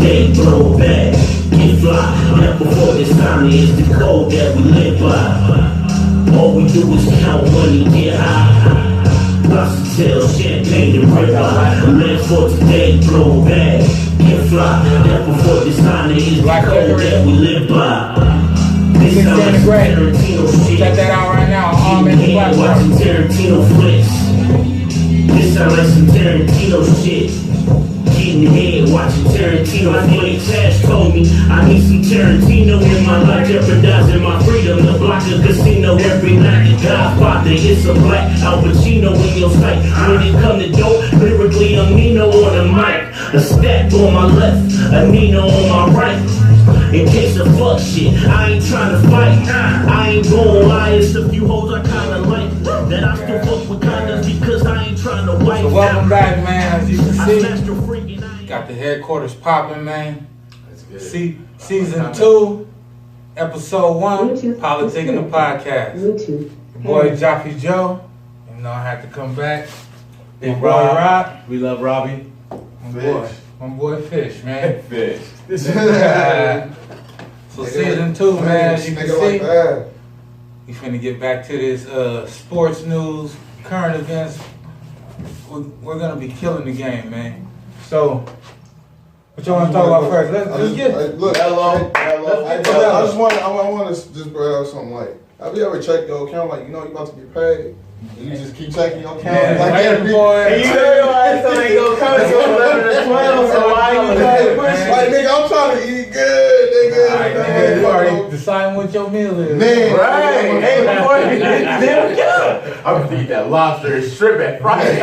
today, blow back, get fly. Never before this time is the code that we live by. All we do is count money, get high. Lots to tell, champagne and red wine. Live for today, blow back, get fly. Never before this time is the code that we live by. This sounds like Tarantino shit. Check that out right now. Watching Tarantino flicks. This sounds like some Tarantino shit. Getting head, watching Tarantino flicks. Cash told me I need some Tarantino in my life, jeopardizing my freedom. The block of casino every night. The Godfather, it's a black Al Pacino in your sight. When it come to dope, lyrically I'm Nino on the mic. A stack on my left, a Nino on my right. In case of fuck shit, I ain't tryna fight. I ain't gon' lie, it's a few hoes I kinda like. That I still fuck with condoms because I ain't tryna wipe. So welcome back, man. As you can see, got the headquarters popping, man. See, season 2, episode 1, PolitiKan the podcast. Your boy Jockey Joe. You know I had to come back. Big boy Rob. We love Robbie. My boy Fish, man. Fish. So season 2, man, as you can see, we finna get back to this sports news, current events. We're gonna be killing the game, man. So, what y'all wanna talk about first? Let's get it. Look, hello. I want to just bring out something like, have you ever checked your account, like, you know you about to get paid? And you just keep checking your account. Yeah, like every boy. And you know your ass don't ain't gonna come to 11 or 12, so why you trying to push? Like, nigga, I'm trying to eat good, nigga. Alright, man, you already deciding what your meal is. Man, Right. Hey, before you get them, I'm gonna eat that lobster and shrimp at Friday.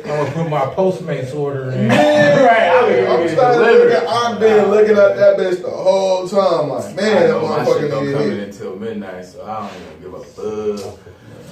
I'm gonna put my Postmates order in. I'm starting to look at, I've been looking at that bitch the whole time. Like, man, that my motherfucker shit don't come in nigga. until midnight, so I don't even give a fuck.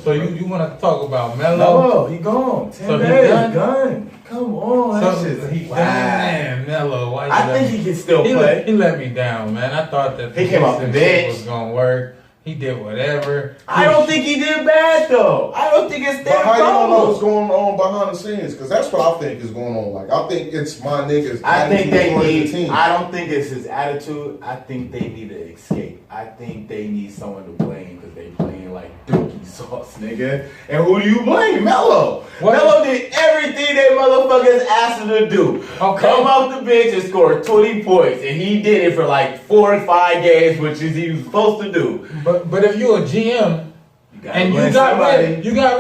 So you want to talk about Melo? No, he gone. 10 So he days, done? gone. Come on, that So shit's he wow. man, Melo. Why you I let think me- he can still he play. He let me down, man. I thought that He came off the shit bench. was gonna work. He did whatever. I don't think he did bad though. I don't think it's But their how you don't know what's problem. going on behind the scenes? Because that's what I think is going on. Like, I think it's my niggas. I think they towards the need. team. I don't think it's his attitude. I think they need to escape. I think they need someone to blame because they playing like dookie sauce, nigga. And who do you blame? Melo. What? Melo did everything they motherfuckers asked him to do. Okay. Come off the bench and score 20 points, and he did it for like 4 or 5 games, which is he was supposed to do. But if you a GM gotta and blame you got somebody.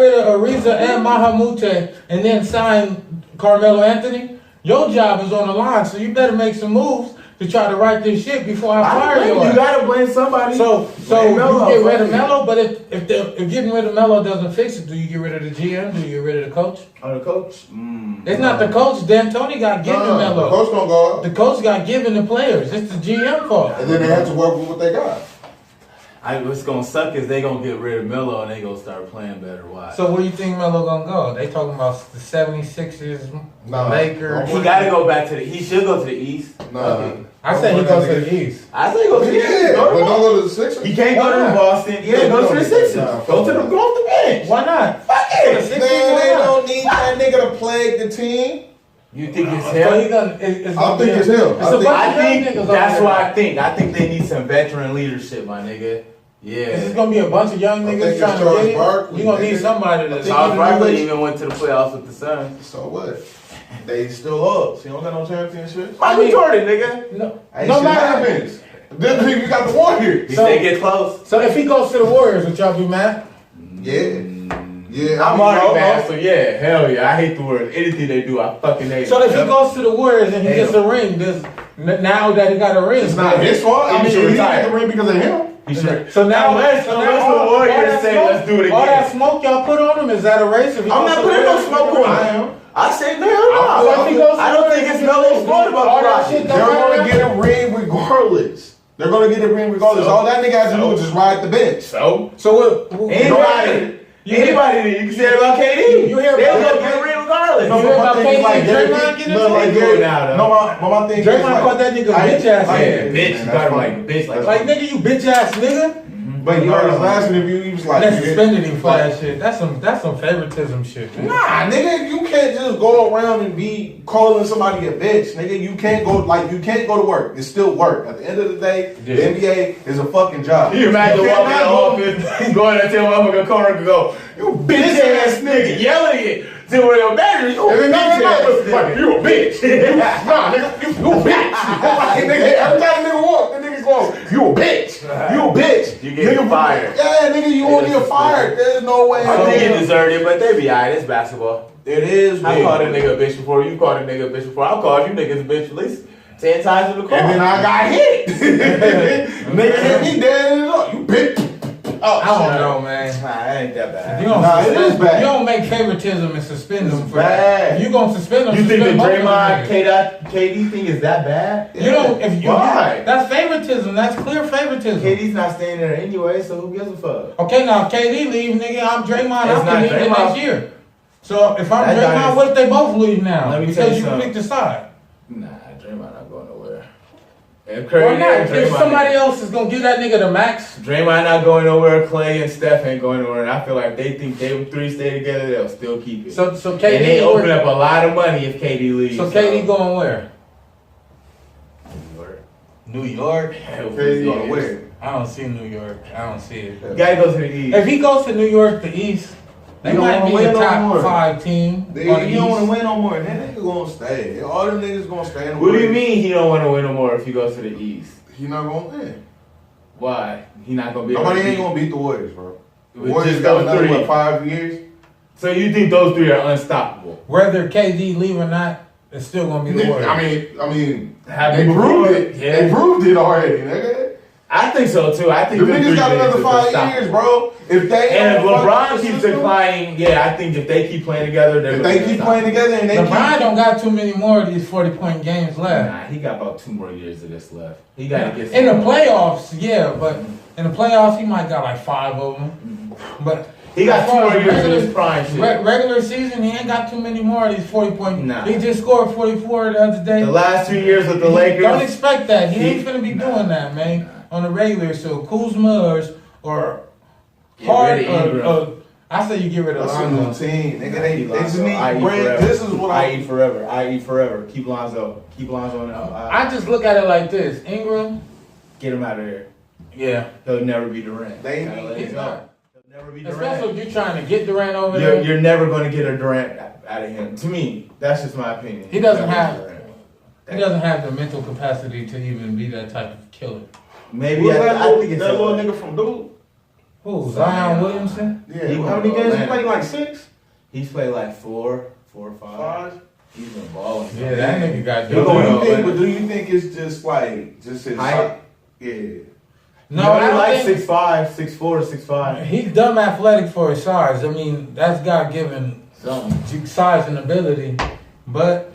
rid of Ariza and Mahamute and then signed Carmelo Anthony, your job is on the line. So you better make some moves to try to right this shit before I fire you. You gotta blame somebody. So Blame Melo, you get rid of fuck it. Melo, but if getting rid of Melo doesn't fix it, do you get rid of the GM? Do you get rid of the coach? Oh, the coach? It's not the coach. D'Antoni got given The Melo. coach gonna go out. The coach got given the players. It's the GM fault. And then they have to work with what they got. What's gonna suck is they gonna get rid of Melo and they gonna start playing better. Why? So where you think Melo gonna go? They talking about the 76ers, Nah. Lakers. he gotta go back to the. He should go to the East. Nah. I say he goes to the East. I say go to the East. Yeah, Go but to don't Boston. go to the Sixers. He can't go to Boston. Yeah, go to the Sixers. Nah, Go to the go off the bench. Why not? Fuck The it. Sixers, Man, why they not? don't need that nigga to plague the team. You think it's So he him? gonna, it's I gonna think be it's a- him. It's I a think- bunch I of young think niggas that's over what there. I think. I think they need some veteran leadership, my nigga. This is Yeah. gonna be a bunch of young I think niggas it's trying to Charles get it. Barkley, You gonna need nigga. somebody I to. think Charles he Barkley really- even went to the playoffs with the Suns. So what? They still lost. You don't got no championship. Michael Jordan, nigga. No, Hey, no shit matter. happens. Then you got the Warriors. He So- said get close. So if he goes to the Warriors, would y'all be mad? Yeah. Yeah. I'm I mean, already no, mad, no. so yeah, hell yeah. I hate the word. Anything they do, I fucking hate. So if he Yep. goes to the Warriors and he gets a ring, now that he got a ring, It's not his fault. I He mean, should he didn't retire. get the ring because of him. He should. So now, Unless the all Warriors that say, smoke- let's do it All that again. smoke y'all put on him, is that a race? If he I'm goes not to the putting no Warriors, smoke on him. I say no, I no. feel- if he goes to I don't think it's Melo's fault about all the that Rockets. shit They're don't going to matter. get a ring regardless. They're going to get a ring regardless. So- All that nigga has to do is just ride the bench. So So what? anybody, you can say it about KD. You hear They'll about go get a ring regardless. No, but hear my about thing is KD like and Gary- Draymond getting no, into like it? Gary- Now, though. No, but my thing is Draymond like, called that nigga I- bitch ass I- nigga. Bitch, you man, got that's him fine. like bitch, like Like nigga, you bitch ass nigga. But you heard his last interview, he was like, they suspended him for that shit. That's some favoritism shit, man. Nah, nigga, you can't just go around and be calling somebody a bitch, nigga. You can't go to work. It's still work. At the end of the day, the NBA is a fucking job. You imagine walking in the office, going to tell motherfucker coworker, go, you bitch ass nigga, yelling it. To where your manager, you a bitch ass nigga. You a bitch. Nah, nigga, you a bitch. Like, nigga, every time a nigga walk, the niggas go, you a bitch. You a bitch. You get fired. Yeah, nigga, you won't get fired. There's no way. I think he deserved it, but they be alright. It's basketball. It is. I called a nigga a bitch before. You called a nigga a bitch before. I called you niggas a bitch at least 10 times in the car. And then I got hit. Nigga hit me dead in the door. You bitch. Oh, I don't know, man. Nah, it ain't that bad. It is bad. You don't make favoritism and suspend them for bad. that. You gonna suspend them? You think the Draymond Draymond KD thing is that bad? You don't. If you, Why? That's favoritism. That's clear favoritism. KD's not staying there anyway, so who gives a fuck? Okay, now if KD leave, nigga. I'm Draymond. It's I'm not leaving Draymond. next year. So if I'm That guy Draymond, is- what if they both leave now? Let me tell Because you you something. picked a side. Nah, Draymond not going nowhere. If Why Curry not? there, If Draymond somebody there. else is gonna give that nigga the max. Draymond not going nowhere. Clay and Steph ain't going nowhere. And I feel like they think they three stay together, they'll still keep it. So and they KD open up a lot of money if KD leaves. So KD going where? New York. KD going where? I don't see New York. I don't see it. You gotta go to the East. If he goes to New York, the East, they You don't might wanna be win a no top more. 5 team. on the You don't East. want to win no more. That nigga gonna stay. All them niggas gonna stay in the What do you West. mean he don't want to win no more if he goes to the East? He not gonna win. Why? He not gonna be. Nobody able to ain't gonna beat the Warriors, bro. The With Warriors just got those another, three. what, 5 years? So you think those three are unstoppable? Whether KD leave or not, it's still gonna be the Warriors. I mean, Have they you proved before? it. Yeah. They proved it already, nigga. I think so too. I think The them niggas three got niggas another is 5 unstoppable. years, bro. If they And if don't fuck LeBron with the keeps system, declining, yeah, I think if they keep playing together, they're if gonna they be keep unstoppable. playing together and they LeBron keep, don't got too many more of these 40-point games left. Nah, he got about 2 more years of this left. He got to get In the some- playoffs, yeah, but in the playoffs, he might got like 5 of them. But He got as 2 far more as years of regular- this prime shit. Regular season, he ain't got too many more of these 40-point. Nah. He just scored 44 the other day. The last 2 years with the Don't Lakers, expect that. He ain't He- gonna be doing that, man. On the regular, so Kuzma or Get Hart, rid of Ingram. I say you get rid of that's a new Lonzo. team, nigga. They just Lonzo, need I to eat bring. forever. This is what I eat forever. I eat forever. Keep Lonzo. Keep Lonzo in the I just look at it like this: Ingram, Get him out of here. yeah, He'll never be Durant. They Gotta need- let he's it go. not. He'll never be Especially Durant. if you're trying to get Durant over there. You're never going to get a Durant out of him. To me, that's just my opinion. He doesn't Never have- Durant. He doesn't have the mental capacity to even be that type of killer. Maybe Who's I that think it's little nigga from Duke? Who? Zion Williamson? Yeah, He how many went to games he Atlanta. played? Like 6, He's played like 4 or 5. 5. He's been balling. Yeah, that nigga got He'll But go dope. to do you think? Atlanta. But do you think it's just like his Height? Yeah. No, No, I he don't like think 6'5", 6'4", 6'5". he's dumb athletic for his size. I mean, that's God given Something. size and ability, but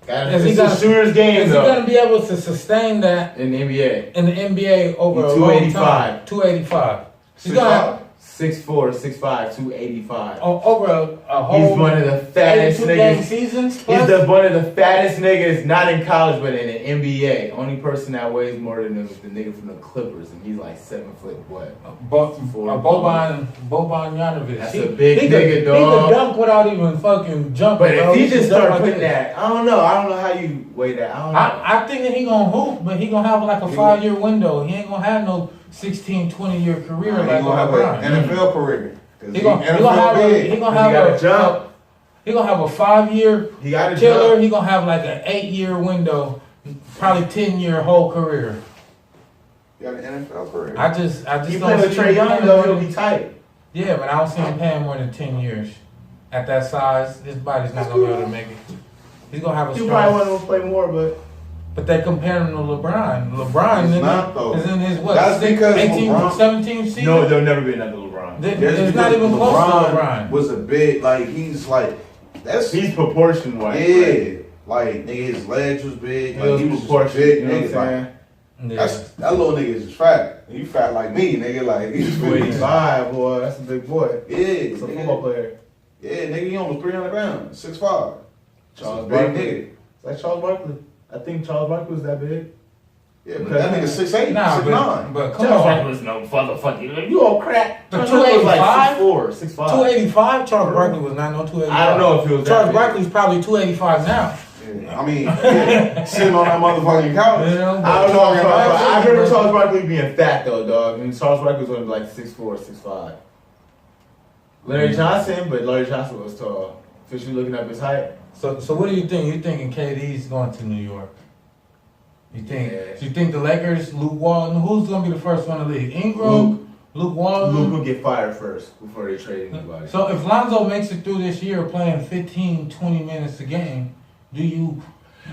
Is he It's gonna- a shooter's game is he though. gonna be able to sustain that In the NBA, in the NBA over a long 285. time? 285. He's gonna have 6'4", 6'5", 285. over a whole. He's one of the fattest 82 game niggas. seasons. He's Plus? one of the fattest niggas, not in college, but in the NBA. Only person that weighs more than the nigga from the Clippers, and he's like 7 foot what? Boban Janovic. That's a big he nigga, could, dog. He could dunk without even fucking jumping. But bro. if he could just dunk start like putting this. that, I don't know how you weigh that. I don't know. I think that he gonna hoop, but he gonna have like a 5-year window. He ain't gonna have no 16, 20-year career He like gonna have LeBron. an NFL career. He gonna have big. he gonna He gotta have jump. he gonna have a 5-year He got to killer. jump. He gonna have like an 8-year window, probably 10-year whole career. He got an NFL career. I just He don't playing with see Trae him Young paying though, more he'll than- be tight. Yeah, but I don't see him paying more than 10 years. At that size, his body's not gonna be able to make it. He's gonna have a He probably strong. want to play more, but But they compare him to LeBron. LeBron He's nigga, not, though. is in his what? That's because 18, LeBron- 17 season. no, there'll never be another LeBron. It's not even close to LeBron. Was a big he's like that's He's proportion wise. yeah. Like nigga, his legs was big. He Like was he was proportion. big You know what I'm nigga. Like, saying? Yeah. that little nigga is fat. You fat like me, nigga. Like he's 285, boy. That's a big boy. Yeah, He's a football nigga. player. Yeah, nigga, he almost 300 pounds, 6'5". Charles Big Barkley. nigga. It's like Charles Barkley. I think Charles Barkley was that big. Yeah, but that nigga 6'8", nah, 6'9". But come Charles on. Barkley was no motherfucking. You all crack. The Charles Barkley was 285? like 6'4", 6'5". 285. Charles Barkley was not no 285. I don't know if it was Charles that Barkley's probably 285 now. Yeah, I mean, yeah, sitting on that motherfucking couch. You know, I don't know. I remember but- Charles Barkley being fat though, dog. I mean, Charles Barkley was only like 6'4", 6'5". Larry Johnson, but Larry Johnson was tall. Officially looking up his height. So what do you think? You thinking KD's going to New York? You think? Yeah. You think the Lakers, Luke Walton? Who's going to be the first one to leave? Ingram, Luke Walton. Luke will get fired first before they trade anybody. So if Lonzo makes it through this year playing 15, 20 minutes a game, do you?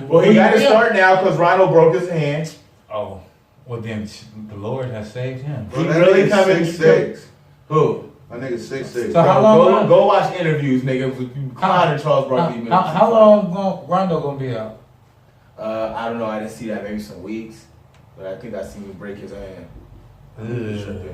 Well, he got to start now because Rondo broke his hand. Oh, well then the Lord has saved him. Bro, He that really nigga coming. 6'6". Who? That nigga 6'6". So how long? Go watch interviews, nigga. With Clyde and Charles Barkley. How long Rondo gonna be out? I don't know. I didn't see that. Maybe some weeks, but I think I seen him break his hand. Ugh.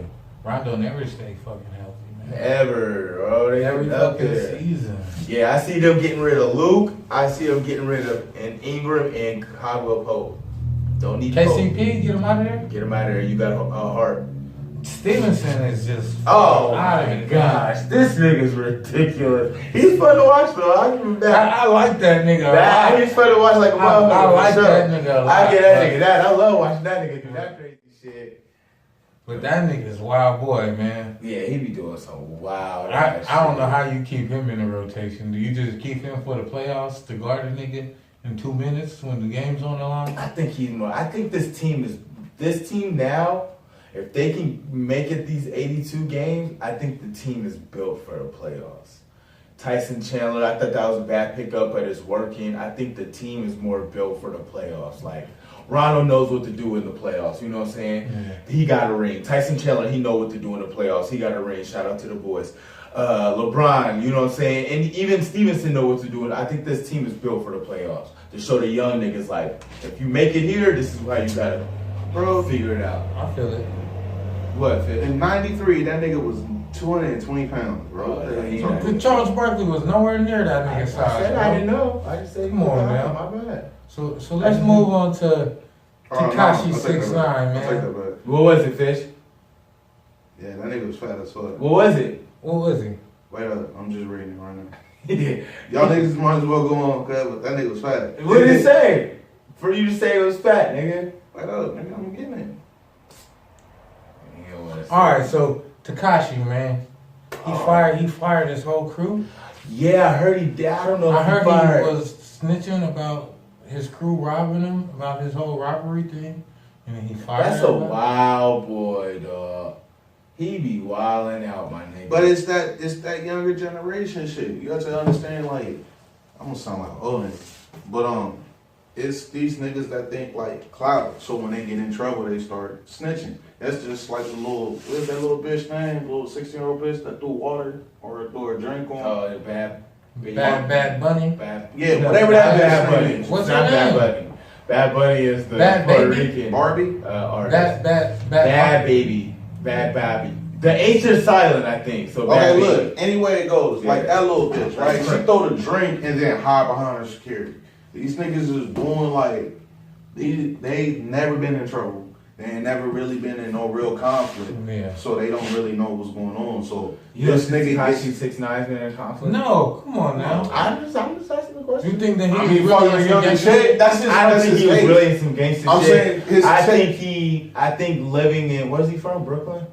Rondo never stay fucking healthy, man. Ever, bro. They Every up fucking there. season. Yeah, I see them getting rid of Luke. I see them getting rid of Ingram and Caldwell Pope. Don't need KCP, Pope. get him out of there. Get him out of there. You got a heart. Stevenson is just Oh out of my it. gosh, this nigga's ridiculous. He's fun to watch though. I give him that. I like that nigga. That he's fun to watch like a motherfucker. I like for sure. that nigga a lot, I get that but- nigga that. I love watching that nigga do that crazy shit. But that nigga's wild boy, man. Yeah, he be doing some wild. I don't know how you keep him in the rotation. Do you just keep him for the playoffs to guard a nigga in 2 minutes when the game's on the line? I think he's more. I think this team now. If they can make it these 82 games, I think the team is built for the playoffs. Tyson Chandler, I thought that was a bad pickup, but it's working. I think the team is more built for the playoffs. Like, Rondo knows what to do in the playoffs. You know what I'm saying? Yeah. He got a ring. Tyson Chandler, he know what to do in the playoffs. He got a ring. Shout out to the boys. LeBron, you know what I'm saying? And even Stevenson know what to do. And I think this team is built for the playoffs. To show the young niggas, like, if you make it here, this is how you got to, bro, figure it out. I feel it. What, Fit? In '93, that nigga was 220 pounds, bro. But Charles Barkley was nowhere near that nigga size. I said bro. I didn't know. I just said, Come on, man. My bad. So let's move on to Tekashi I'll take 6ix9ine, I'll take man. that back. What was it, Fish? Yeah, that nigga was fat as fuck. What was it? What was he? Wait up, I'm just reading it right now. Yeah. Y'all niggas might as well go on, cuz, but that nigga was fat. What did it say? For you to say it was fat, nigga. Wait up, nigga, I'm getting it. Alright, so Tekashi, man. He fired his whole crew. Yeah, I heard he did. I don't know I if heard he fired. he was snitching about his crew robbing him, about his whole robbery thing. And then he fired That's a everybody. wild boy, dog. He be wilding out, my nigga. But it's that younger generation shit. You got to understand, like, I'm gonna sound like an old nigga, but it's these niggas that think like clout. So when they get in trouble, they start snitching. That's just like the what's that little bitch name? Little 16-year-old bitch that threw water or threw a drink on. Oh, the bad Bunny. Bad. Yeah, No, whatever that Bad bitch Bunny. name is. What's Not her Bad name? Bunny. Bad Bunny is the Bad Puerto Baby? Rican Barbie? artist. Bad Baby. Bad Babby. The H is silent, I think. So Okay, Bad look, Baby. any way it goes, like Yeah. that little bitch, right? That's She right. throw the drink and then hide behind her security. These niggas is doing like, they've never been in trouble. They ain't never really been in no real conflict. Yeah. So they don't really know what's going on. So You know this nigga Tekashi gets, 6ix9ine's been in conflict? No, come on now. I'm just asking the question. You think that he I was mean, really fucking in some young and gangster shit. That's his. I don't That's think his he was case. really in some gangster I'm shit. saying his I think living in, where's he from? Brooklyn?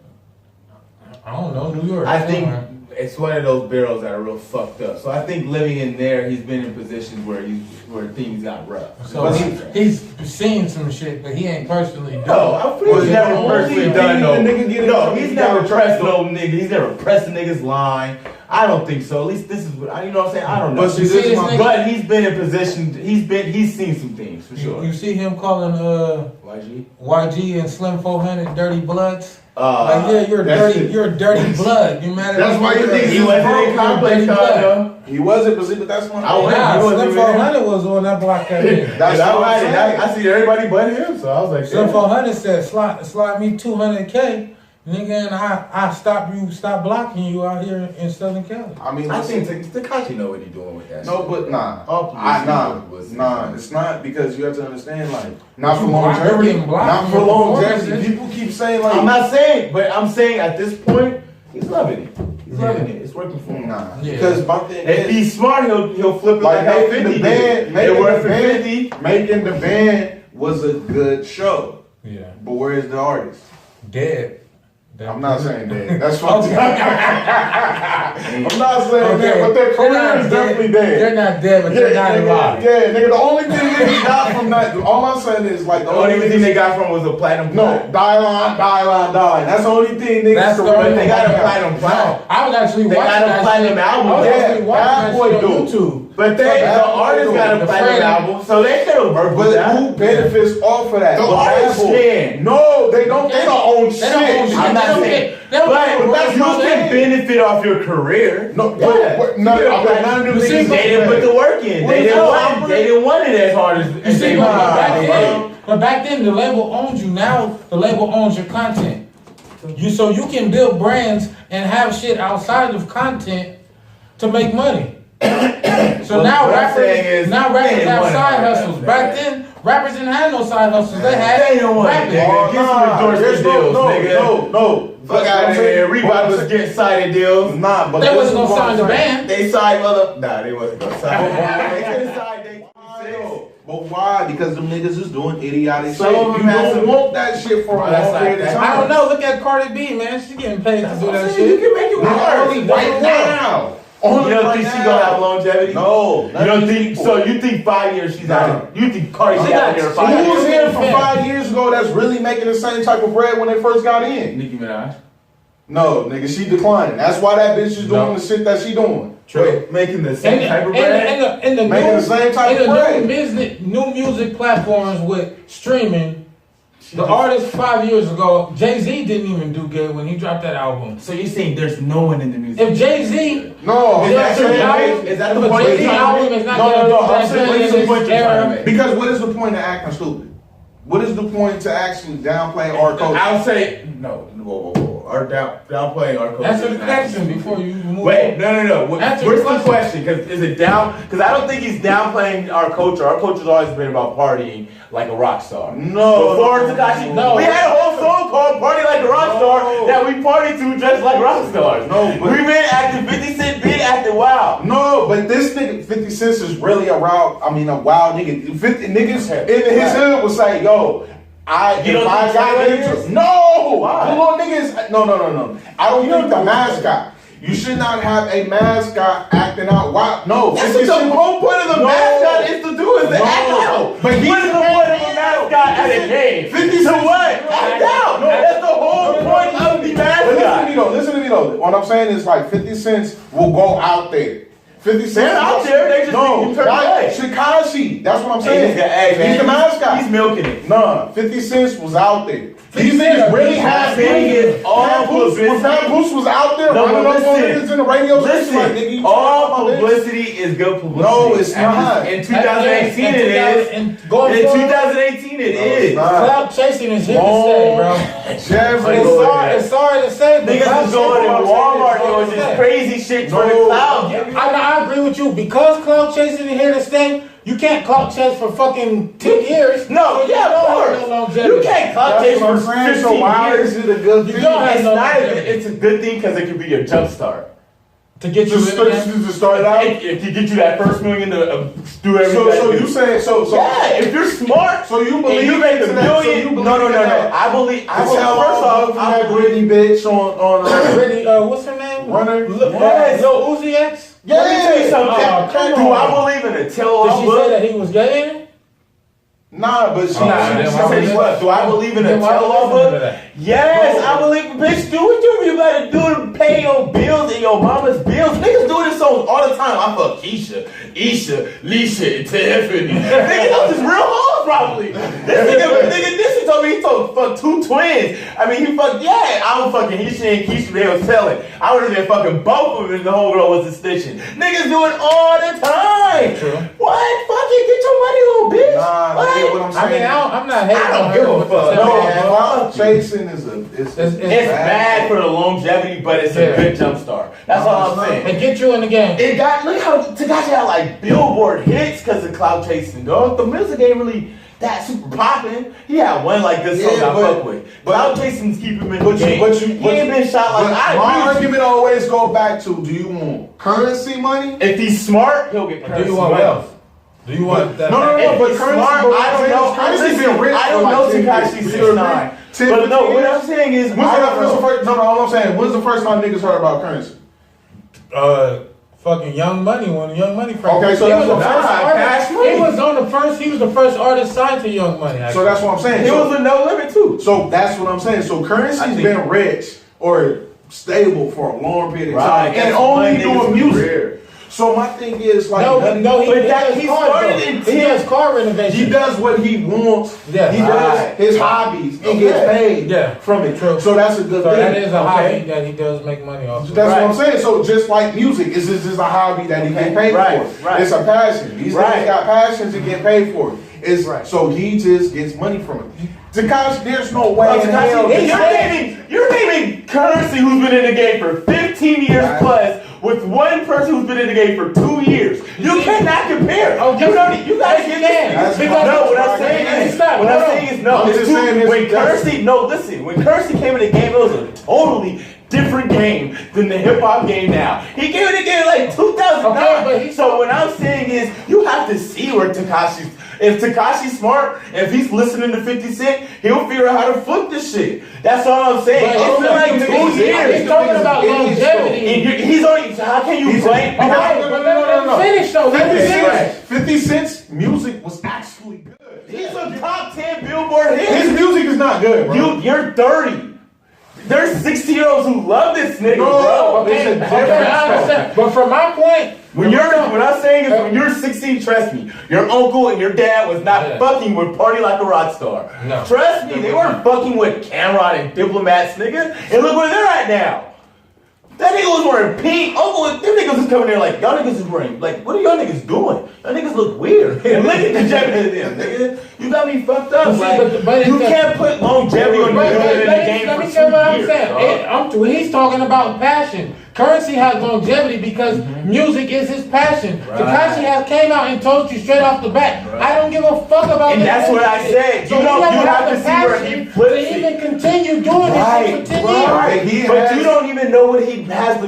I don't know, New York. I think somewhere. it's one of those barrels that are real fucked up. So I think living in there, he's been in positions where things got rough. So he's seen some shit, but he ain't personally done. No, I'm pretty Well, he's never the personally only done thing no. the nigga get in No, trouble, he's he never got pressed trouble. no nigga. He's never pressed a nigga's line. I don't think so. At least this is what you know what I'm saying. I don't know. But see, this is my- But he's been in position. He's seen some things for sure. You see him calling YG. YG and Slim 400 dirty bloods? Like, Like, yeah, you're that's dirty. it. You're dirty blood. You mad at That's me? why you think he wasn't in complex though. He wasn't, but that's one. I went- Nah, he wasn't Slim even there. 400 was on that block that day. That's And what I'm saying. I see everybody but him, so I was like, Slim shit. 400 said, slide me 200K. nigga, and I stop blocking you out here in Southern Cali. I mean, I think Tekashi know what he doing with that. no, shit. but nah, All publicity nah. It's not because you have to understand, like, not You for longevity. block Not for your longevity. performances. People keep saying like, I'm not saying, but I'm saying at this point, he's loving it. He's loving it. It's working for him. nah, Yeah. because my thing If is, he's smart, he'll flip it like like making the 50 band, did. making the band was a good show. Yeah. But where's the artist? Dead. I'm not saying that. That's fucked Okay. I'm not saying that, but their They're career not is dead. definitely dead. They're not dead, but they're not nigga, alive. yeah, nigga. The only thing niggas got from that, all I'm saying is like The only thing they got from was a platinum. no, die. That's the only thing niggas. That's the can only They thing got a got. platinum. No, I was actually They watching got a that platinum shit. album. I was Yeah, actually watching Bad that Boy shit on do. YouTube. But the artist got a The platinum Fred- album, so they could have worked with But that. who benefits off of that? The But Bad artist Boy. can. No, they don't. They don't own shit. They don't own shit. I'm not They don't saying. get- they don't get But royalties you on can that. benefit off your career. No, Yeah. but none of them You see, niggas. They didn't put the work in. They didn't want it as hard You as see, they but back wanted. then, but back then the label owned you. Now the label owns your content. So you can build brands and have shit outside of content to make money. So Well, now what I'm rappers saying is, have they didn't side want it like hustles. that. Back then, rappers didn't have no side hustles. They had They don't want it, rapping. nigga. Get some endorsement deals, nigga. No. Fuck out of here. Reebok was getting sided deals. Nah, but They this wasn't is gonna what sign I'm the saying. band. They signed Nah, they wasn't gonna sign. They could have signed But why? Because them niggas is doing idiotic Some shit. of You them has don't some- want that shit for a Oh, that's long like period of that. time. I don't know. Look at Cardi B, man. She getting paid to do that You shit. can make it Not work. only right now. Only You don't right think she now. gonna have longevity? No. You don't think so? You think 5 years she's out? You think Cardi's She out got- there she 5 Who was years? here from 5 years ago that's really making the same type of bread when they first got in? Nicki Minaj. No, nigga, she declining. That's why that bitch is doing No. the shit that she doing. Wait, making the same type of bread? In the Making the same type of new bread. new music platforms with streaming, the artist 5 years ago, Jay-Z didn't even do good when he dropped that album. So you're saying there's no one in the music? If Jay-Z, No, Is that Jay-Z the album, point? Is that the if a point Jay-Z you're trying to album make? is not No, gonna no, do I'm that saying, good what's in the this point you're trying to era, make? because what is the point of acting stupid? What is the point to actually downplay our culture? I'll say no. Whoa. Our downplaying our culture. Answer the is not- question before you move Wait, on. no. Answer What's the the question? Because is it down? Because I don't think he's downplaying our culture. Our culture's always been about partying like a rock star. No, Before no, Tekashi, no. we had a whole song called "Party Like a Rock Star" No. that we party to just like rock stars. No, but- we been acting 50 Cent, been acting wild. No, but this nigga 50 Cent is really a wild nigga. 50 niggas in his hood would say, yo, You don't if I think got Taylor into is? no, Why? little niggas. No. I don't think the mascot. You should not have a mascot acting out wild. No, That's 50 what the Cent- whole point of the No. mascot is to do is to No. act out. But he's what is the the point of a man. mascot at a game? 50 to Cent- what? Act out. No. That's the whole point of the mascot. Listen to me though. What I'm saying is like 50 Cent will go out there. 50 Cent They're out there, they just no, think you turn that- away. Shikashi. That's what I'm Hey, saying. He's the mascot. He's milking it. Nah, 50 Cent was out there. 50 These niggas Cent really is had saying is all publicity. When Pat Boots was out there No, running but up on listen. niggas in the radio station Listen, like, nigga, you all talking about publicity is good publicity. No, it's not. In 2018 it is. In Going forward, 2018 it No, it's is. not. cloud chasing is here to stay, bro. Jeffrey. It's sorry to say, but cloud Niggas is going in chasing Walmart is here doing to this stay. crazy shit for the No. cloud. I agree with you. Because cloud chasing is here to stay, you can't cloud chase for fucking 10 years. No, So you yeah, don't of have course. no longevity. You can't clout chase That's what for I'm saying. So 15 why years. is it a good thing? don't have It's no not. longevity. It's a good thing because it could be your jump start. To get you Just in there. to start it out. It could get you that first million to do everything. So you saying so yeah, if you're smart, so you and believe you make a in that? So million. you believe No. in that? I believe. First off, I that believe. Britney bitch on Really, what's her name? Runner. Yes. Lil Uzi X? Let me tell you something. Oh, come Do I on. believe in a Did tell-all she book? say that he was gay in it? Nah, but she, Nah, then she why said would what? Do I believe in a then why would tell-all you listen to book? that? Yes, No. I believe. Bitch, do what you better do to pay your bills and your mama's bills. Niggas do this song all the time. I fuck Keisha, Isha, Leisha, and Tiffany. Nigga, those is real hoes probably. This nigga, this is told me he fucked 2 twins. I mean, he fucked, yeah, I was fucking Keisha and Keisha, they was selling. I would have been fucking both of them if the whole girl wasn't snitching. Niggas do it all the time. True. What? Fucking get your money, little bitch. Nah, what? you get what I'm saying? I mean, I'm not hating I don't on give her. a fuck. No, cloud chasing is It's bad for the longevity, but it's a good jump start. That's all I'm saying. And get you in the game. It got, look how Tekashi had like Billboard hits because of cloud chasing, dog. The music ain't really that super popping. He had one like good song I fuck with. Cloud chasing's keeping him in the game. He ain't been shot like my argument always go back to: do you want currency money? If he's smart, he'll get currency. Do you want wealth? Do you want that? No, but currency, I don't know. Currency's been rich. I don't know Tekashi 6ix9ine. But no, what I'm saying is, all I'm saying, when's the first time niggas heard about currency? Fucking Young Money, when Young Money first. Okay, so that's what Cash Money. He was the first artist signed to Young Money. Actually. So that's what I'm saying. He was a No Limit too. So that's what I'm saying. So currency's been rich or stable for a long period of time, and only doing music. So my thing is like, he does car renovation. He does what he wants. Yeah, he does his hobbies and gets paid from it. True. So that's a good thing. That is a hobby that he does make money off. That's what I'm saying. So just like music, it's just a hobby that he get paid for. Right. It's a passion. These guys got passions to get paid for it. So he just gets money from it. Tekashi, there's no way in hell. You're naming Currency, who's been in the game for 15 years plus, with one person who's been in the game for 2 years. You cannot compare. You gotta get this. No, what I'm saying is, when Currency came in the game, it was a totally different game than the hip hop game now. He came in the game like 2009. So what I'm saying is, you have to see where Tekashi's. If Tekashi's smart, if he's listening to 50 Cent, he'll figure out how to flip this shit. That's all I'm saying. It's been like 2 years. He's talking about longevity. He's only. How can you blame? No. Finish though. 50 Cent's music was actually good. He's a top 10 Billboard hit. His music is not good, bro. You're 30. There's 60-year-olds who love this nigga, bro. But from my point, what I'm saying is, when you're 16, trust me, your uncle and your dad was not fucking with Party Like a Rock Star. No. Trust me, they weren't fucking with Cameron and Diplomats, nigga. And look where they're at now. That nigga was wearing pink. Them niggas was coming there like, y'all niggas is wearing, like, what are y'all niggas doing? Y'all niggas look weird. And look at the longevity of them, nigga. You got me fucked up. Like, you can't put longevity on the game for 2 years. Let me tell you what I'm saying. When he's talking about passion, Currency has longevity because music is his passion. Tekashi came out and told you straight off the bat, I don't give a fuck about and that's what I said. So you have to see where he flips it. To even continue doing this for 10 years. But you don't even know what he has.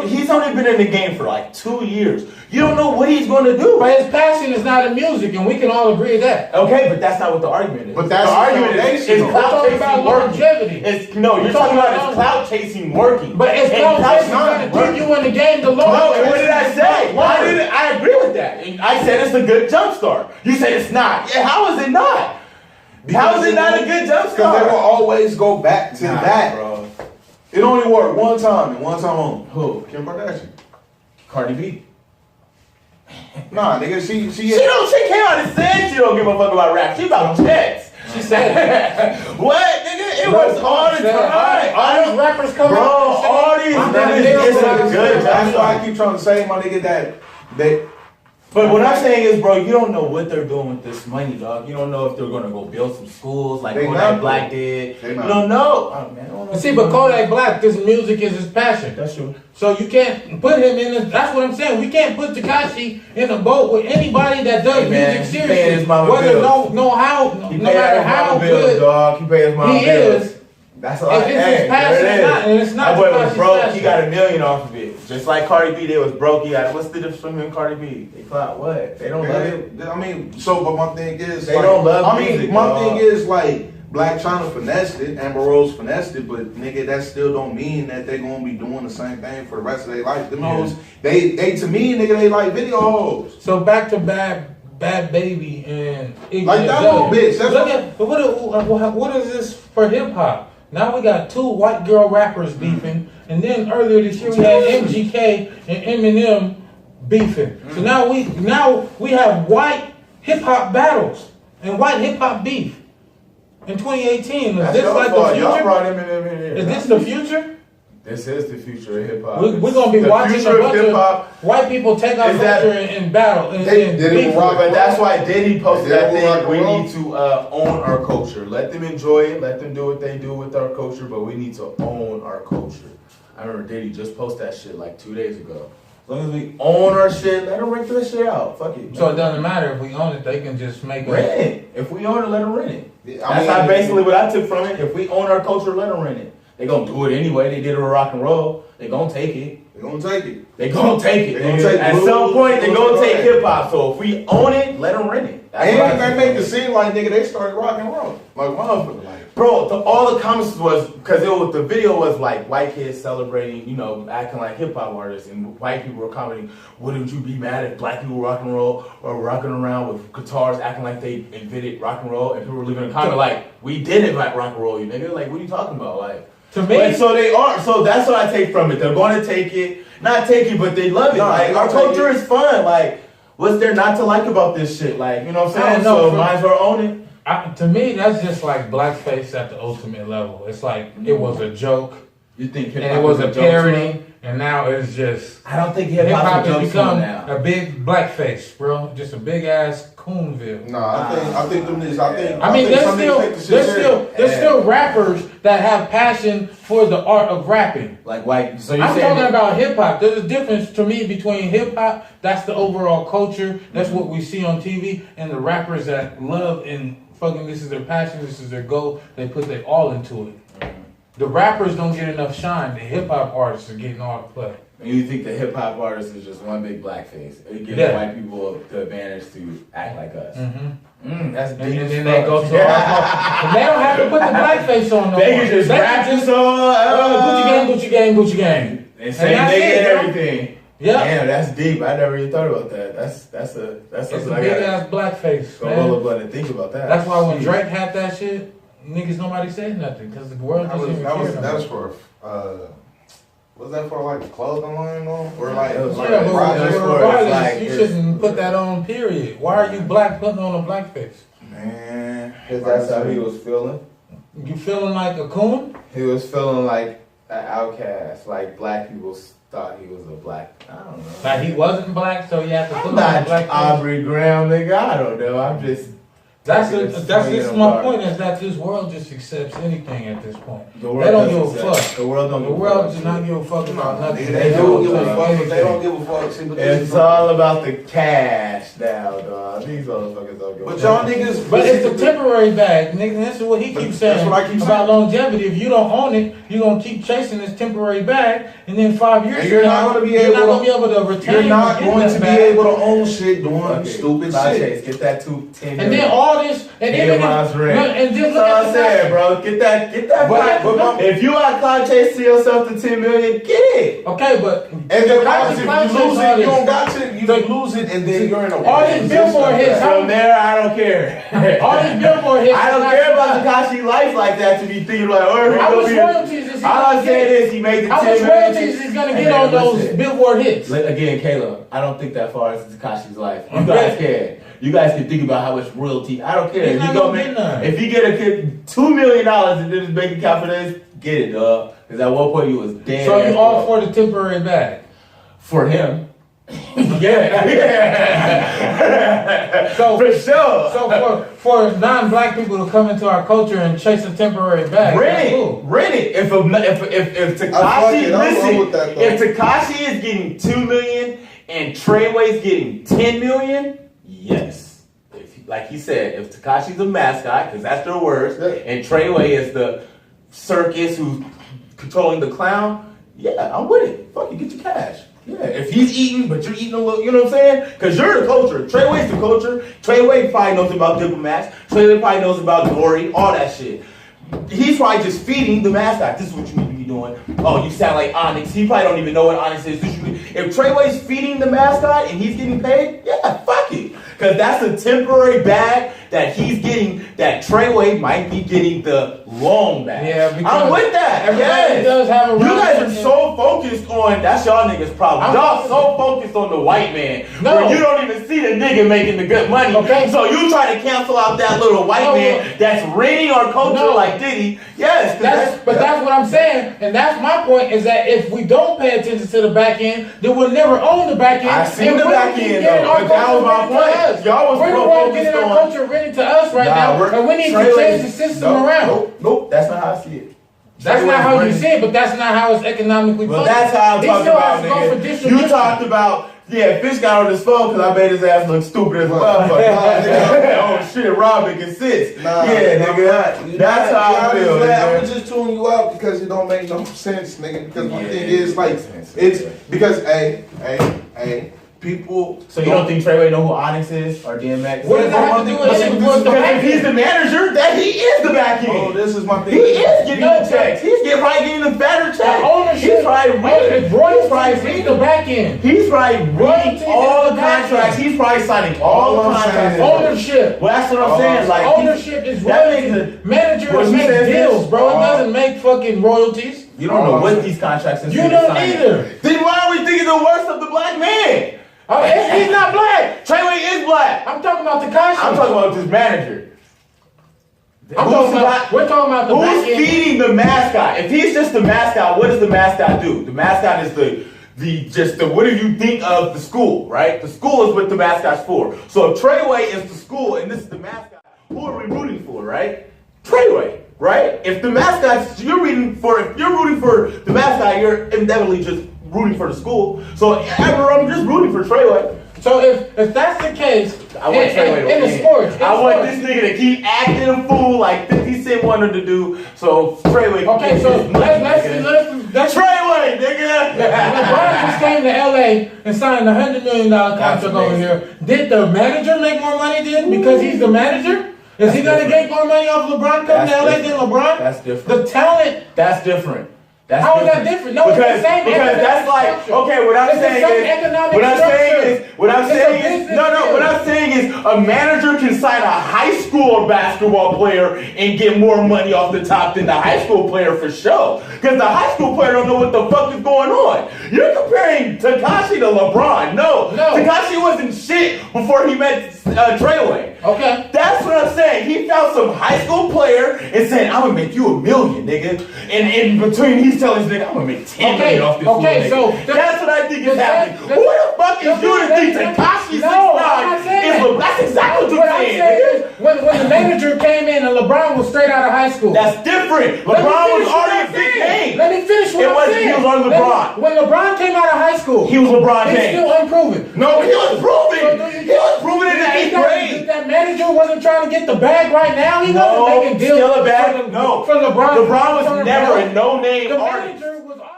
He's only been in the game for like 2 years. You don't know what he's going to do. But his passion is not in music, and we can all agree that. Okay, but that's not what the argument is. But that's the argument is clout chasing longevity. You're talking about his clout chasing working. But it's clout chasing going to keep you in the game the longer. No, what did I say? I agree with that. I said it's a good jump start. You said it's not. Yeah, how is it not? How is it not a good jump start? Because they will always go back to that, bro. It only worked one time and one time only. Who? Kim Kardashian. Cardi B. Nah, nigga, she came out and said she don't give a fuck about rap. She about checks. She said, what, nigga? It was all the time. All these rappers coming out. Bro, all these niggas, it's a good. That's why I keep trying to say, my nigga, that they. But what I'm saying is, bro, you don't know what they're doing with this money, dog. You don't know if they're gonna go build some schools like Kodak Black did. You don't know. Oh, man, see, but Kodak Black, this music is his passion. That's true. So you can't put him in this. That's what I'm saying. We can't put Tekashi in a boat with anybody that does music seriously. Whether no matter how good dog. He pays his mama he bills. is. That's a lot. If it's his passion, it's not. That boy was broke. He got $1 million off of it. Just like Cardi B, they was broke. He got. What's the difference between him and Cardi B? They clout what? They don't love it. I mean, but my thing is, they don't love music. My thing is like. Black China finessed it, Amber Rose finessed it, but nigga, that still don't mean that they gonna be doing the same thing for the rest of their life. Them hoes, they to me, nigga, they like video hoes. So back to Bad Baby and Iggy like that little bitch. What is this for hip hop? Now we got 2 white girl rappers beefing, and then earlier this year we had MGK and Eminem beefing. So now we have white hip hop battles and white hip hop beef. in 2018. Is That's this your like fault. the Y'all future? brought him in here. Is this the future? This is the future of hip hop. We're gonna be watching a bunch of white people take our culture in battle. But that's why Diddy posted that thing. We need to own our culture. Let them enjoy it. Let them do what they do with our culture. But we need to own our culture. I remember Diddy just posted that shit like 2 days ago. As long as we own our shit, let them rent that shit out. Fuck it. So it doesn't matter if we own it; they can just make rent it. If we own it, let them rent it. Yeah, That's basically what I took from it. If we own our culture, let them rent it. They gonna do it anyway. They did it with rock and roll. They gonna take it. They gonna take it. They gonna take it. Take At some point, they gonna take hip hop. So if we own it, let them rent it. And they make it seem like nigga they started rock and roll like motherfucker. Like, bro, all the comments was because the video was like white kids celebrating, you know, acting like hip hop artists, and white people were commenting, "Wouldn't you be mad if black people rock and roll or rocking around with guitars, acting like they invented rock and roll?" And people were leaving a comment like, "We didn't like rock and roll, you nigga." Like, what are you talking about? Like. To me, so they are. So that's what I take from it. They're going to take it, not take it, but they love it. Like our culture is fun. Like, what's there not to like about this shit? Like, you know what I'm saying? So might as well own it. To me, that's just like blackface at the ultimate level. It's like it was a joke. You think hip and hop it was is a parody, and now it's just. I don't think hip hop has become now. a big blackface, bro. Just a big ass coonville. No, I think them niggas. There's still rappers that have passion for the art of rapping. Like white. So I'm talking about hip hop. There's a difference to me between hip hop. That's the overall culture. That's what we see on TV, and the rappers that love and fucking this is their passion. This is their goal. They put their all into it. The rappers don't get enough shine. The hip hop artists are getting all the play. And you think the hip hop artist is just one big blackface? It gives white people the advantage to act like us. That's deep. And then they go to and they don't have to put the blackface on no They can just rap this song. Gucci gang. And say they get everything. Yeah. Damn, that's deep. I never even thought about that. That's a big ass blackface. Go roll up and think about that. That's why when Drake had that shit, niggas nobody said nothing because the world doesn't even care. That was for was that for like a clothing line though? Or like you shouldn't put that on, period. Why are you putting on a blackface? Man, because that's how he was feeling. You feeling like a coon? He was feeling like an outcast, like black people thought he was a black. I don't know. Like he wasn't black, so you have to put I'm on a black. Aubrey Graham, nigga. I don't know. I'm just. That's my point. Is that this world just accepts anything at this point. They don't give a fuck. The world does not give a fuck about nothing. They don't give a fuck. They don't give a fuck. It's all about the cash now, dog. These motherfuckers don't give a fuck. But y'all niggas. But it's the temporary bag, nigga. This is what he keeps saying. That's what I keep about longevity. If you don't own it, you're gonna keep chasing this temporary bag, and then 5 years you're not gonna be able to retain. You're not going to be able to own shit doing stupid shit. Get that 10 and then all this, and then look at I said, bro. Get that. If you are cloud chase to yourself to 10 million, get it. Okay, but and then if you lose it, you don't got to. You lose it, and then you're in a. All these Billboard hits. From there, I don't care. All these Billboard hits. I don't care about Tekashi life like that to be thinking like, oh, how much royalties is he? All I'm saying is he made the 10 million. How much royalties is gonna get on those Billboard hits? Again, Caleb, I don't think that far into Tekashi's life. You guys can. You guys can think about how much royalty. I don't care. If you get a kid $2 million in his bank account for this, get it, dog. Because at one point you was dead. So you all for the temporary bag? For him. Yeah. So for sure. So for non-black people to come into our culture and chase a temporary bag, rent it. If Tekashi is getting $2 million and Treyway's getting $10 million, yes. Like he said, if Tekashi's a mascot, because that's their words, and Treyway is the circus who's controlling the clown, yeah, I'm with it. Fuck you, get your cash. Yeah, if he's eating, but you're eating a little, you know what I'm saying? Because you're the culture. Treyway's the culture. Treyway probably knows about diplomats. Treyway probably knows about glory, all that shit. He's probably just feeding the mascot. This is what you need to be doing. Oh, you sound like Onyx. He probably don't even know what Onyx is. If Treyway's feeding the mascot and he's getting paid, yeah, fuck it. Because that's a temporary bag that he's getting, that Treyway might be getting the long match. Yeah, because I'm with that. everybody does have a You guys are round. so focused on that's y'all niggas' problem. Y'all so focused on the white man, where you don't even see the nigga making the good money. Okay. So you try to cancel out that little white man that's renting our culture like Diddy. Yes, but that's what I'm saying, and that's my point. Is that if we don't pay attention to the back end, then we'll never own the back end. I see the back end though, but that was my point. Y'all was we're the ones getting our culture ready to us right now, and we need to change the system around. Nope, that's not how I see it. That's not how you see it, but that's not how it's economically. Well, that's how I'm talking about, nigga. You talked about, Fish got on his phone because I made his ass look stupid as well. Oh shit, Robin can sit. Nigga. That's how I feel. I'm just tuning you out because it don't make no sense, nigga. Because my thing is like, it's because people. So you don't think Treyway know who Onyx is or DMX? What does that have to do with it? Because if he's the manager, that he is the back end. Oh, this is my thing. He is getting the checks. He's probably getting the fatter checks. He's probably He's the back end. He's probably reading all the contracts. He's probably signing all the contracts. Ownership. Well, that's what I'm saying. Like ownership is royalty. Managers make deals, bro. It doesn't make fucking royalties. You don't know what these contracts are. You don't either. Then why are we thinking the worst of the black man? He's not black. Treyway is black. I'm talking about Tekashi. I'm talking about this manager. We're talking about the back end. Who's feeding the mascot? If he's just the mascot, what does the mascot do? The mascot is the what do you think of the school, right? The school is what the mascot's for. So if Treyway is the school and this is the mascot, who are we rooting for, right? Treyway, right? If the mascot if you're rooting for the mascot, you're inevitably just rooting for the school. So I'm just rooting for Treyway. So if that's the case, I want Treyway in the sports, I want this nigga to keep acting a fool like 50 Cent wanted to do. So Treyway. Okay, so let's Treyway, nigga. LeBron just came to LA and signed a $100 million contract over here. Did the manager make more money then because he's the manager? Is he gonna get more money off LeBron coming to LA than LeBron? That's different. The talent. That's different. How is that different? No, because it's the same that's like structure. okay. What I'm saying is a manager can sign a high school basketball player and get more money off the top than the high school player for sure. Because the high school player don't know what the fuck is going on. You're comparing Tekashi to LeBron. No. Tekashi wasn't shit before he met Treyway. Okay. That's what I'm saying. He found some high school player and said, "I'm gonna make you $1 million, nigga." And in between, he's telling his nigga, "I'm gonna make $10 million off this." Okay, so that's what I think is happening. Who the fuck is you to think Tekashi 6ix9ine is LeBron? That's exactly what I'm saying. When the manager came in and LeBron was straight out of high school. That's different. LeBron was already a big name. Let me finish what I'm saying. He was on LeBron. When LeBron came out of high school, he was LeBron James. He's still unproven. No, he was proven. He was proven in the 8th grade. That manager wasn't trying to get the bag right now. He wasn't making deals. Still a bag. No. For LeBron. LeBron was never a no-name artist.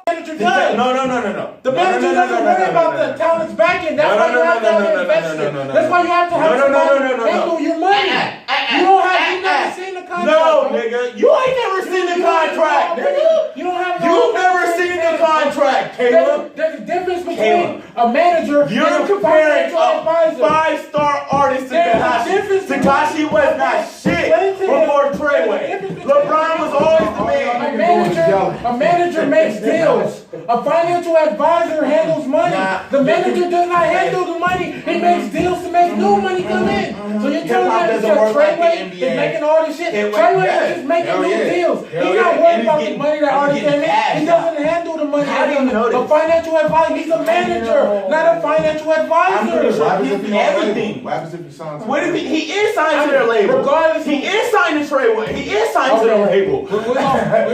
Manager does. No. The manager doesn't worry about the talent's back end. That's why you have to have an investment. That's why you have to have somebody handle your money. You don't have. You never seen the contract. No, nigga. You ain't never seen the contract, nigga. You don't have. You've never seen the contract, Caleb. There's a difference between a manager and You're comparing a 5-star artist to Tekashi. Tekashi was not shit before Treyway. LeBron was always the man. A manager makes deals. A financial advisor handles money. The manager does not handle the money. He makes deals to make new money come in. So you're telling me that Treyway is making all this shit? Treyway is just making new deals. He's not worried about the money that already came in. He doesn't handle the money. A financial advisor. He's a manager, not a financial advisor. Everything. What happens if you sign to He is signed to their label. Regardless, he is signed to Treyway. He is signed to their label. We're gonna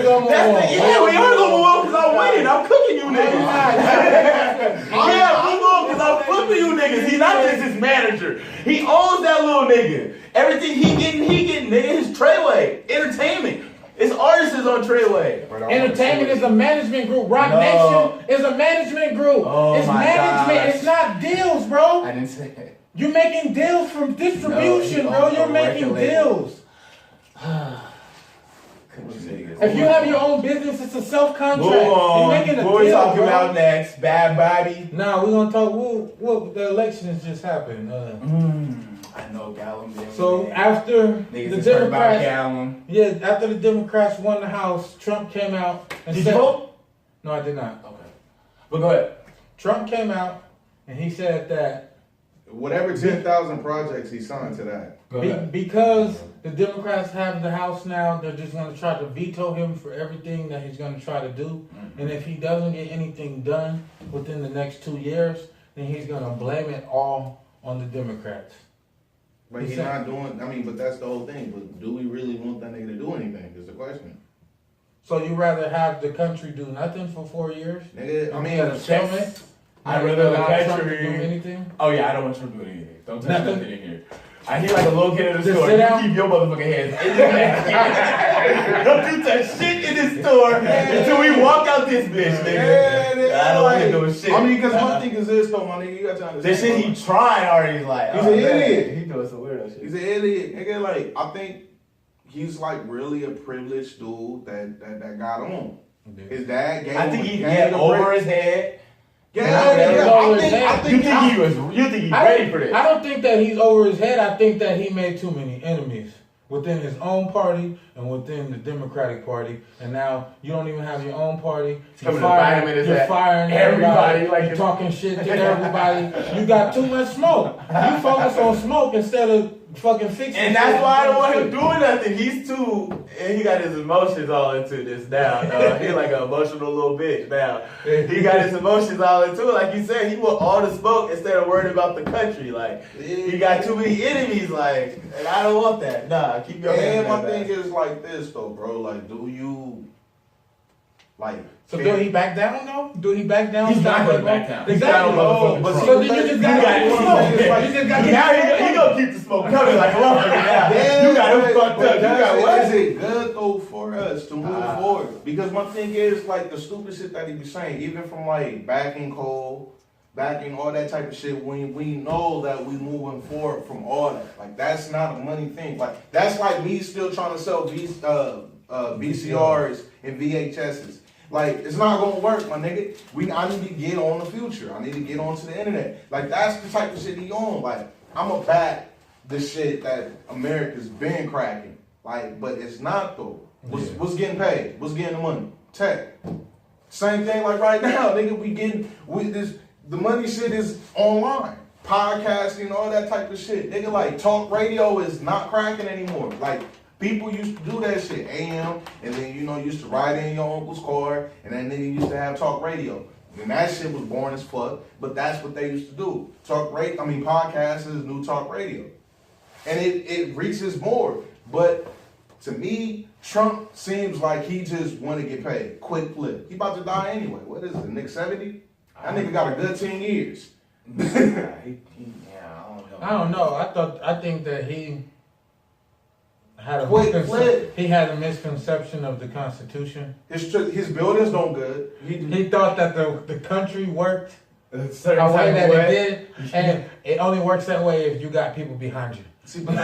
move on. Yeah, we are gonna move on because I'm winning. I'm cooking you niggas. Yeah, move on because I'm flipping you niggas. He's not just his manager. He owns that little nigga. Everything he getting, nigga. His Treyway. Entertainment. His artists is on Treyway. Entertainment is a management group. Rock Nation is a management group. It's management. Gosh. It's not deals, bro. I didn't say it. You're making deals from distribution, bro. You're making deals. If you have your own business, it's a self-contract. Move on. You're making a what we deal, talking bro. about next? Bad Bobby? Nah, we're gonna talk. What the election has just happened. I know Gallum didn't So win. after Niggas the is hurt about Democrats, Gallum. yeah, after the Democrats won the House, Trump came out and Did said, you vote? No, I did not. Okay. But go ahead. Trump came out and he said that Whatever 10,000 projects he signed to that. Go ahead. because the Democrats have the House now, they're just going to try to veto him for everything that he's going to try to do. And if he doesn't get anything done within the next 2 years, then he's going to blame it all on the Democrats. But he's not doing, I mean, but that's the whole thing. But do we really want that nigga to do anything is the question. So you rather have the country do nothing for 4 years? Nigga, I mean, a settlement? I'd rather the Trump to do country. anything? Oh yeah, I don't want Trump doing anything. Don't touch Nothing? nothing in here. I hear like a little kid in the Just store. sit You down? keep your motherfucking hands in your neck. Don't you touch shit in this store until we walk out this bitch, nigga. I don't want to do shit. I mean, because my thing is this though, my nigga, you got to understand. This shit he trying already like. He's an idiot. He doing some weirdo shit. He's an idiot. Nigga, like, I think he's like really a privileged dude that got on. His dad gave I think him he a had gang of over bread. his head. Yeah, over his head. I think You think he's I ready for this? don't think that he's over his head. I think that he made too many enemies within his own party and within the Democratic Party. And now you don't even have your own party. Coming to bite him in his You're head. firing Everybody, everybody. like You're talking shit to everybody. You got too much smoke. You focus on smoke instead of fucking fixing And that's why I don't want him doing nothing. He's too, and he got his emotions all into this now. He's like an emotional little bitch now. He got his emotions all into it. Like you said, he want all the smoke instead of worrying about the country. Like, he got too many enemies, like, and I don't want that. Nah, keep your hands And my in thing that. is like this though, bro. Like, do you like? So do he back down though? Do he back down? He's not gonna back down. Exactly. No, but So then you just got to keep smoke. You just got to Now he gonna keep the smoke coming like a motherfucker now. You got him fucked up. You got what? Is it good though for us to move forward? Because my thing is like the stupid shit that he be saying, even from like backing coal, backing all that type of shit. When we know that we moving forward from all that, like that's not a money thing. Like that's like me still trying to sell VCRs and VHSs. Like, it's not gonna work, my nigga. I need to get on the future. I need to get onto the internet. Like, that's the type of shit he on. Like, I'ma back the shit that America's been cracking. Like, but it's not though. What's getting paid? What's getting the money? Tech. Same thing like right now, nigga. The money shit is online. Podcasting, all that type of shit. Nigga, like, talk radio is not cracking anymore. Like, people used to do that shit, AM, and then, used to ride in your uncle's car, and then nigga used to have talk radio. And that shit was boring as fuck, but that's what they used to do. Podcasts is new talk radio. And it reaches more. But to me, Trump seems like he just want to get paid. Quick flip. He about to die anyway. What is it, nigga, 70? That nigga got a good 10 years. I don't know. I think that he had a misconception of the Constitution. His buildings don't good. He thought that the country worked A a way that it did, and it only works that way if you got people behind you. See, but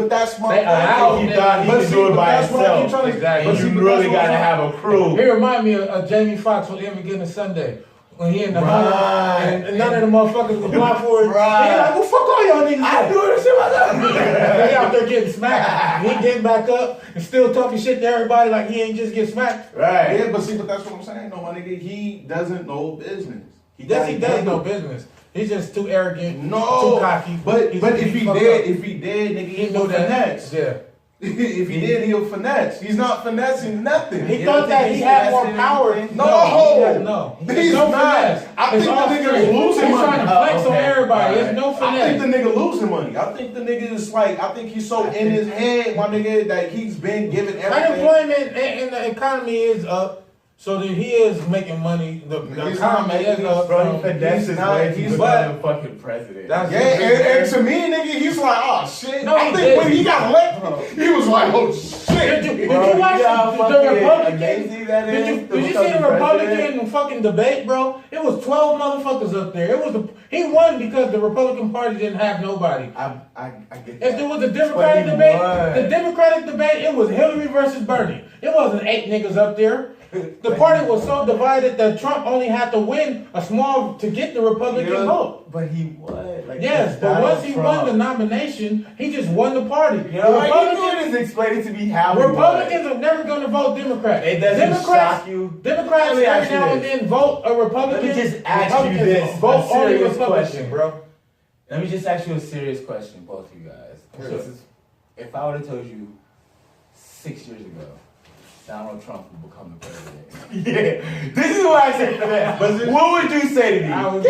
that's my They allow He him. thought he could do it by himself. Exactly. But you really gotta have a crew. He remind me of Jamie Foxx with him again Sunday. When he in the Right. home and none of the motherfuckers was blocked for it. Right. He like, well, fuck all y'all niggas. I do this shit myself. They out there getting smacked. He getting back up and still talking shit to everybody like he ain't just get smacked. Right. Yeah, but that's what I'm saying, though, my nigga. He doesn't know business. He does no business. He's just too arrogant, No, too cocky. But He's if he fucked did, up. nigga, He he knew would that. finesse. Yeah. If he did, he'll finesse. He's not finessing nothing. He thought that he had more power. No, There's he's no not. finesse. I think It's the all nigga straight. is losing He's trying to money. flex on everybody. There's no I think the finesse. nigga losing money. I think the nigga is like, I think he's so in his head, my nigga, that he's been given everything. Unemployment and the economy is up. So that he is making money. The He's not economy making is up. Bro, he from- finessed his way to he's become fucking president. That's Yeah, and to me, nigga, he's like, oh shit. No, I he think did. when he got elected, he was like, oh shit. Did you watch the Republican? Did you see the Republican fucking debate, bro? It was 12 motherfuckers up there. He won because the Republican Party didn't have nobody. I get that. If there was a Democratic debate, the Democratic debate, it was Hillary versus Bernie. It wasn't 8 niggas up there. The party was so divided that Trump only had to win a small to get the Republican vote. But he won. Yes, but once he won the nomination, he just won the party. Republicans explain it to me how Republicans are never going to vote Democrat. It doesn't shock you. Democrats every now and then vote a Republican. Let me just ask you this. Vote only Republican, bro. Let me just ask you a serious question, both of you guys. If I would have told you 6 years ago, Donald Trump will become the president. Yeah, this is what I say for that. But what would you say to me? I would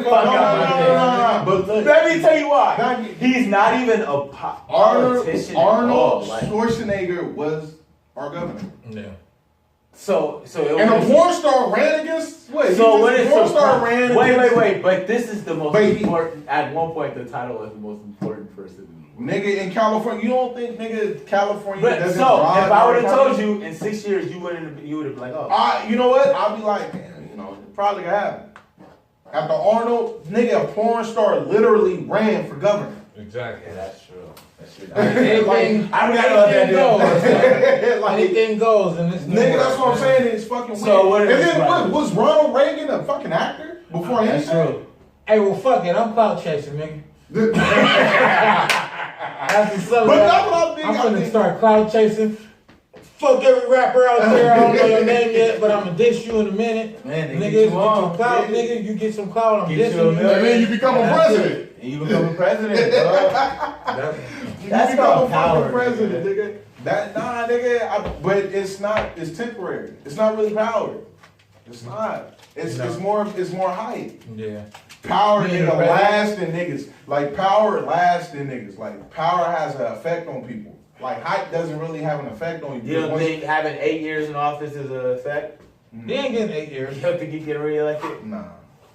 fuck out. But let me tell you why. He's not even a politician. Arnold Schwarzenegger was our governor. Yeah. So and a porn star ran against. Wait, But this is the most important. At one point, the title was the most important person. Nigga in California, you don't think nigga California doesn't So drive if I would have told you in 6 years, you would have been like, oh. You know what? I'll be like, man, it probably gonna happen. After Arnold, nigga, a porn star literally ran for governor. Exactly. Yeah, that's true. That's true. Anything goes in this nigga, that's what I'm saying. It's fucking weird. And then was Ronald Reagan a fucking actor before anything? That's true. Hey, well, fuck it. I'm clout chasing, nigga. But that's what I'm gonna start cloud chasing. Fuck every rapper out there. I don't know your name yet, but I'm gonna diss you in a minute. Man, nigga, get some clout, nigga. You get some clout, I'm dissing you. And then you become a president. And you become a president, bro. That's about power, president, nigga. Nigga. But it's not. It's temporary. It's not really power. It's not. It's more hype. Yeah. Power lasts in niggas. Like power lasts in niggas. Like power has an effect on people. Like hype doesn't really have an effect on you. You don't think having 8 years in office is an effect? They ain't getting 8 years. You don't think you get reelected? Nah.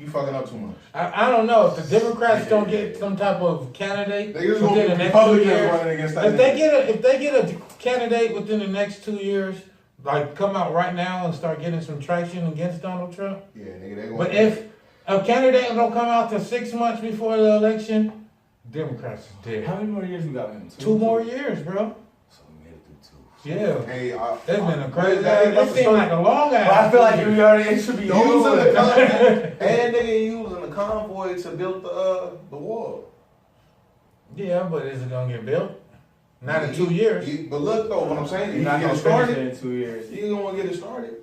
You fucking up too much. I don't know. If the Democrats don't get some type of candidate they just within the next 2 years, running against that if they get a candidate within the next 2 years, like come out right now and start getting some traction against Donald Trump. Yeah, nigga, they but if a candidate don't come out till 6 months before the election, Democrats is dead. How many more years we got him? 2 more years, bro. So we made it through 2. Yeah. Hey, that's been a crazy. That seems like a long ass. But I feel like it should be over. And nigga using the convoy to build the wall. Yeah, but is it gonna get built? Not in 2 years. But look though, what I'm saying, you're not gonna finish it in 2 years. You don't want to get it started.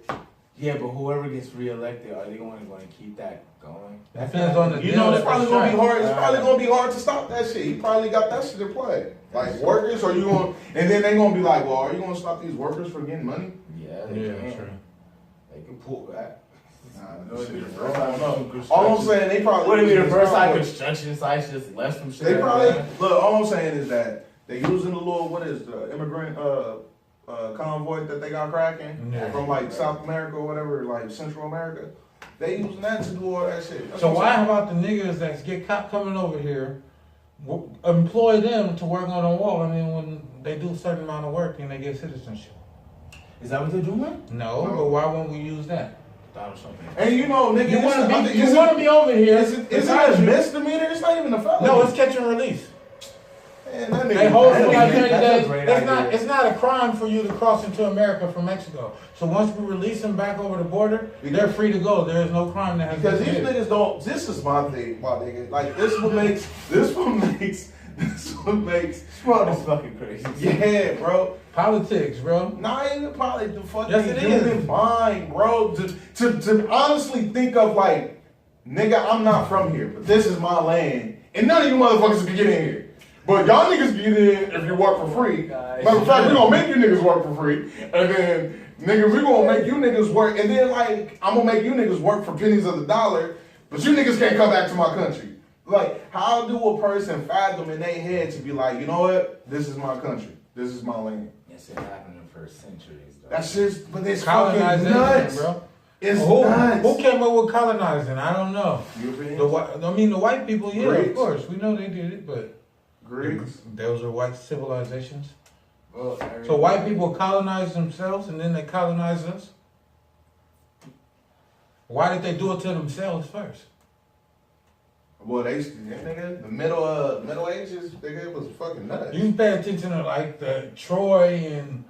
Yeah, but whoever gets reelected, are they going to keep that going? That depends on the. It's probably gonna be hard. It's probably gonna be hard to stop that shit. You probably got that shit to play. Like workers, or you going? And then they gonna be like, well, are you gonna stop these workers from getting money? Yeah, they can. True. They can pull back. All I'm saying, they probably. What do you mean the first time construction sites just left some shit? They probably look. All I'm saying is that they using the little the immigrant convoy that they got cracking from like South America or whatever, like Central America. They using that to do all that shit. So why about the niggas that get caught coming over here, employ them to work on the wall, and then when they do a certain amount of work, then they get citizenship? Is that what they're doing? No, but why won't we use that? And nigga, you want to be over here. Isn't it a misdemeanor? It's not even a felony. No, it's catch and release. Man, that nigga, they hold for like 30 days. It's not a crime for you to cross into America from Mexico. So once we release them back over the border, they're free to go. There is no crime that has because these niggas don't. This is my thing, my nigga. Like this what makes. This world is fucking crazy. Yeah, bro. Politics, bro. Not even politics. The fucking yes, it human mind, bro. To honestly think of like, nigga, I'm not from here, but this is my land, and none of you motherfuckers can get in here. But y'all niggas get in if you work for free. Matter of fact, we gonna make you niggas work for free, and then nigga, we gonna make you niggas work, and then like I'm gonna make you niggas work for pennies of the dollar, but you niggas can't come back to my country. Like, how do a person fathom in their head to be like, you know what? This is my country. This is my land. It's been happening for centuries, though. That's just, but it's fucking nuts, bro. It's nuts. Who came up with colonizing? I don't know. Europeans? The white people, yeah, Greeks. Of course. We know they did it, but Greeks. Those are white civilizations. Well, So white people colonize themselves and then they colonize us? Why did they do it to themselves first? Well, nigga, the Middle Ages, nigga, it was fucking nuts. You pay attention to like the Troy and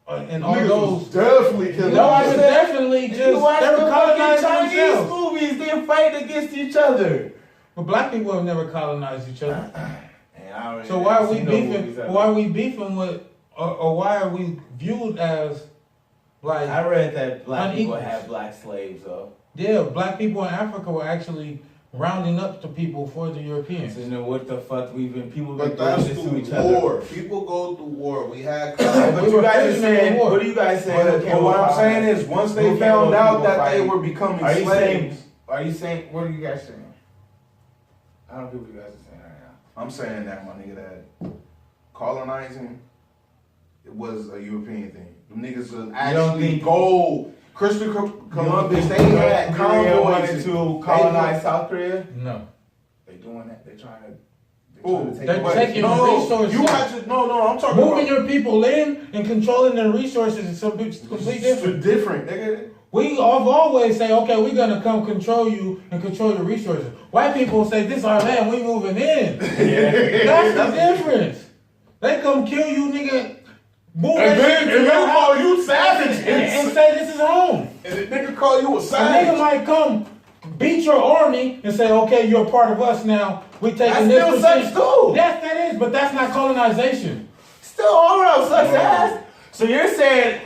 all Niggas those. was definitely killing. No, I was definitely just they You watch were the colonizing fucking Chinese themselves. movies, they fight against each other. But black people have never colonized each other. And I don't So really why are we see no beefing? movies out Why there. are we beefing with, or why are we viewed as like? I read that black people unequals. had black slaves though. Yeah, black people in Africa were actually rounding up the people for the Europeans. So then what the fuck people been But doing that's this to through each other. war. People go through war. We had. But We you were guys are prisoners of saying, war. what are you guys saying? But what I'm saying is, once they found out that they were becoming Are you saying? slaves, Are you saying? What are you guys saying? I don't get what you guys are saying right now. I'm saying that, my nigga, that colonizing, it was a European thing. The niggas was actually think- gold. Christopher Columbus, they had Korea wanted convoys to colonize South Korea. No, They doing that. They're trying to. They're away. taking No, resources. you watch it. No, I'm talking moving about your people in and controlling their resources is something completely different. different, nigga. We have always say, okay, we're gonna come control you and control your resources. White people say, this our land, we moving in. That's the difference. They come kill you, nigga. Move And that shit then to your they call house you savages. and say this is home. And the nigga call you a A nigga savage. might come beat your army and say, okay, you're a part of us now. We taking That this still percent. sucks too. Yes, that is, but that's not colonization. Still all around sucks ass. So you're saying,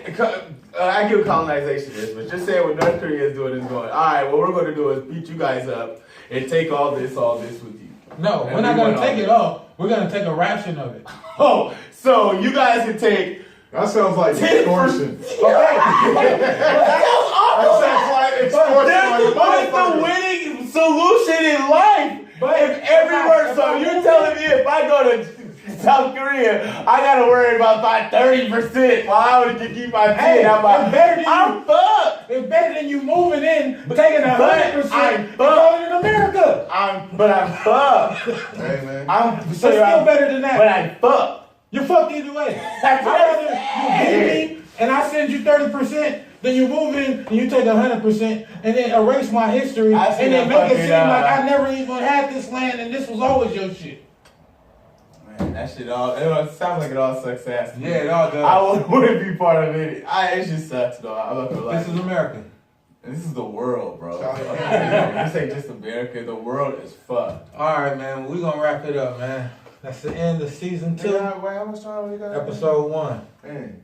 I get what colonization is, but you're saying what North Korea is doing is going, all right, what we're going to do is beat you guys up and take all this with you. No, And we're not we gonna want take all it all. We're gonna take a ration of it. Oh, so you guys can take. That sounds like 10%. extortion. That That sounds like extortion. That's like a the motherfucker. winning solution in life. But if everywhere, so you're telling me if I go to South Korea, I gotta worry about my 30% while I would keep my 10. Hey, it's better than I'm fucked. It's better than you moving in, taking 100% I'm and going in America. I'm fucked. Hey, man. It's still better than that. But I'm fucked. You're fucked either way. I'd rather you beat me and I send you 30%, then you move in and you take 100% and then erase my history I see and then that make it fucking, seem like I never even had this land and this was always your shit. Man, that shit it sounds like it all sucks ass. Yeah, it all does. I wouldn't be part of it. It just sucks though. I'm not gonna lie. This is America. This is the world, bro. Sorry. This ain't just America. The world is fucked. All right, man. We're going to wrap it up, man. That's the end of season 2, Nigga, wait, how much time we got? episode 1. Man.